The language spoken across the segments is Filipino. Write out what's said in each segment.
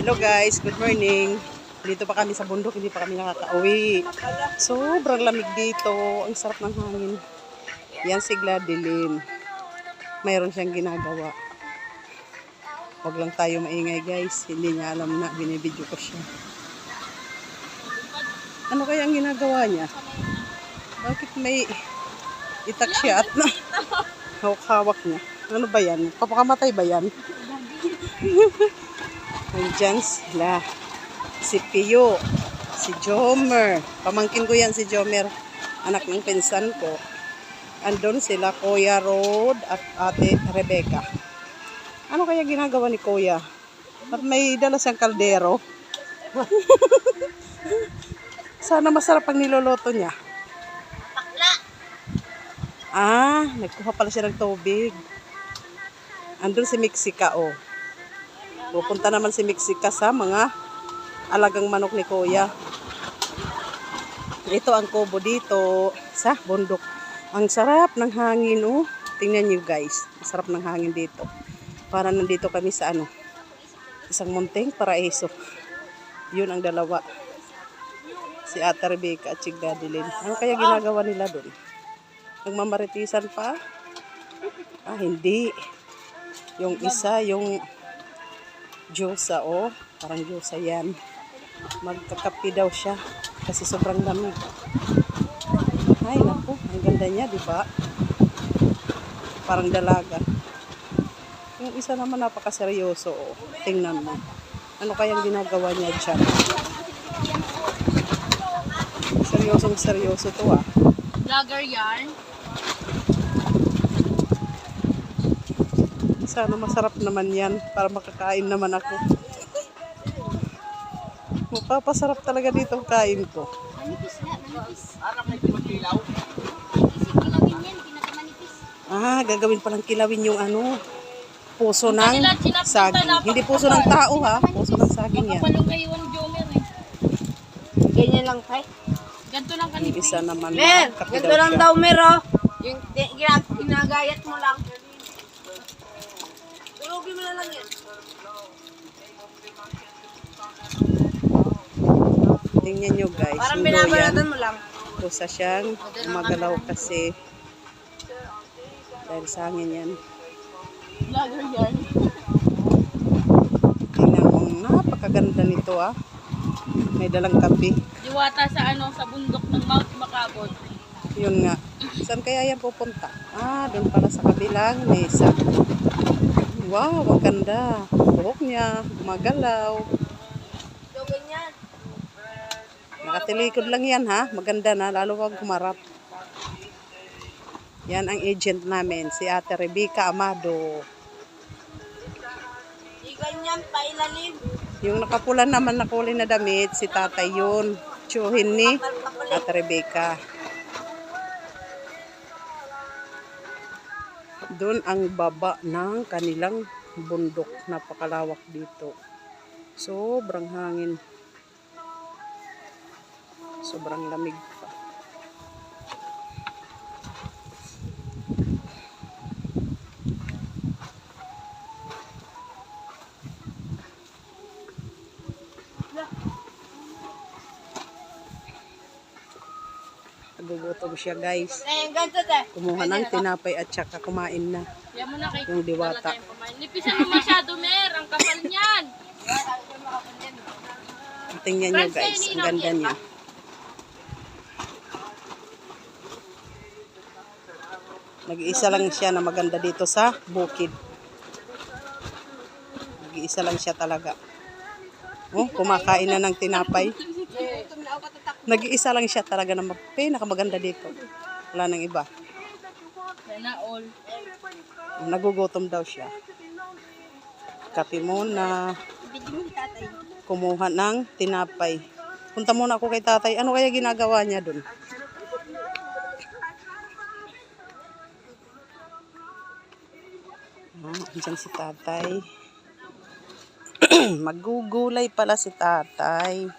Hello guys, good morning. Dito pa kami sa bundok, hindi pa kami nakaka-uwi. Sobrang lamig dito, ang sarap ng hangin. Yan si Gladilyn. Mayroon siyang ginagawa. Huwag lang tayo maingay guys, hindi niya alam na binibidyo ko siya. Ano kaya ang ginagawa niya? Bakit may itak siya at na hawak-hawak niya? Ano ba yan? Papakamatay ba yan? Nandyan sila. Si Pio, si Jomer. Pamangkin ko yan si Jomer. Anak ng pinsan ko. Andun sila, Kuya Rod at Ate Rebecca. Ano kaya ginagawa ni Kuya? At may dala siyang kaldero. Sana masarap ang niloloto niya. Nagkuha pala siya ng tubig. Andun si Mexica, oh. Pupunta naman si Mexica sa mga alagang manok ni Kuya. Ito ang kubo dito sa bundok. Ang sarap ng hangin, oh. Tingnan niyo guys. Ang sarap ng hangin dito. Para nandito kami sa isang munting paraiso. Yun ang dalawa. Si Ate Rebecca at si Gladilyn. Ano kaya ginagawa nila doon? Nagmamaritisan pa? Hindi. Yung isa, yung Diyosa, oh. Parang Diyosa yan. Magkakapi daw siya. Kasi sobrang lamig. Ay, naku. Ang ganda niya, di ba? Parang dalaga. Yung isa naman napakaseryoso, oh. Tingnan mo. Ano kayang ginagawa niya dyan? Seryosong seryoso to, ah. Vlogger yarn. Sana masarap naman yan para makakain naman ako. Mapapasarap talaga dito ang kain ko. Manipis na, manipis. Manipis yung kilawin yan, pinakamanipis. Gagawin palang kilawin yung puso ng saging. Hindi puso ng tao, ha? Puso ng saging yan. Kapalungaywan Jomer eh. Ganyan lang, tay. Ganto lang Yung kanipis. isa naman, Mer, kape ganito lang siya. daw, Mer, oh. Yung ginagayat mo lang. Tulogin mo na lang yan. Tingnan nyo guys. Parang Yung binabalatan doyan, mo lang. kusa siyang magalaw kasi dahil sa hangin yan. Vlogger yarn. Tingnan mo, napakaganda nito, ah. May dalang kape. Diwata sa sa bundok ng Mount Macabon. Yun nga. Saan kaya yan pupunta? Doon pala sa kabilang mesa. Wow, ang ganda. Buhok niya, gumagalaw. So, ganyan. Nakatilikod lang yan, ha? Maganda na, lalo wag humarap. Yan ang agent namin, si Ate Rebecca Amado. Di ganyan, pailalim. Yung nakapula naman na kulay na damit, si tatay yun. Tsuhin ni Ate Rebecca. Doon ang baba ng kanilang bundok. Napakalawak dito. Sobrang hangin. Sobrang lamig pa. Nagugutom siya guys. Ganito, tay. Kumuha ng tinapay at saka kumain na. Yan mo na kay Yung diwata. Nipisan mo masyado, Mer. Ang kapal niyan. Tingnan nyo guys, ang ganda niya. Nag-iisa lang siya na maganda dito sa bukid. Nag-iisa lang siya talaga. Oh, kumakain na ng tinapay. Nag-iisa lang siya talaga na pinakamaganda dito. Wala nang iba. Sana all. Nagugutom daw siya. Kape muna. Kumuha ng tinapay. Punta muna ako kay tatay. Ano kaya ginagawa niya dun? Diyan si tatay. Magugulay pala si tatay.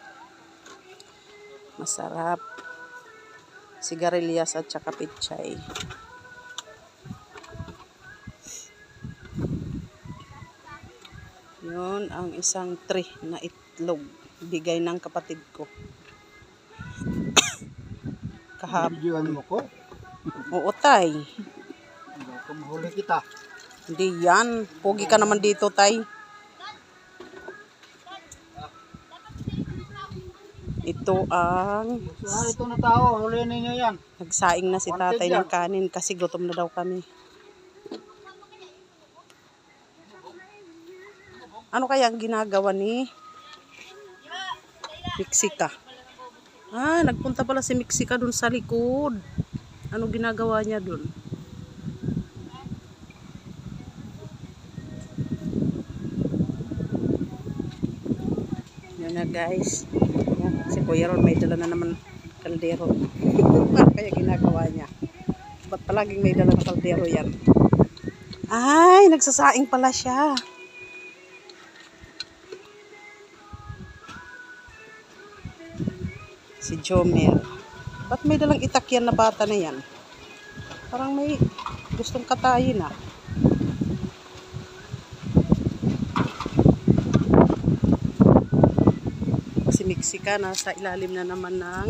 Masarap. Sigarilyas at saka pichay. Yun ang isang tray na itlog. Bigay ng kapatid ko. Kahapon. Videoan mo ko. Oo, tay. Baka mahuli kita. Hindi yan. Pogi ka naman dito, tay. Ito ang So, ito na tao, huli ninyo yan. nagsaing na si tatay ng kanin kasi gutom na daw kami. Ano kaya ang ginagawa ni Mexica? Ah, nagpunta pala si Mexica dun sa likod. Ano ginagawa niya dun? Yan na guys. Yan, si Kuya Ron may dala na naman kaldero. Ano kaya ginagawa niya? Ba't palaging may dala na kaldero yan? Ay, nagsasaing pala siya. Si Jomel. Ba't may dalang itak yan na bata na yan? Parang may gustong katayin ah. Si Mexica nasa ilalim na naman ng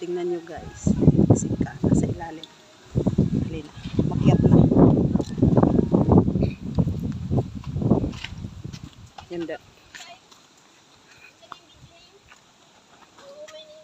tingnan nyo guys. Mexica nasa ilalim. Halina, makiat na. Yan da.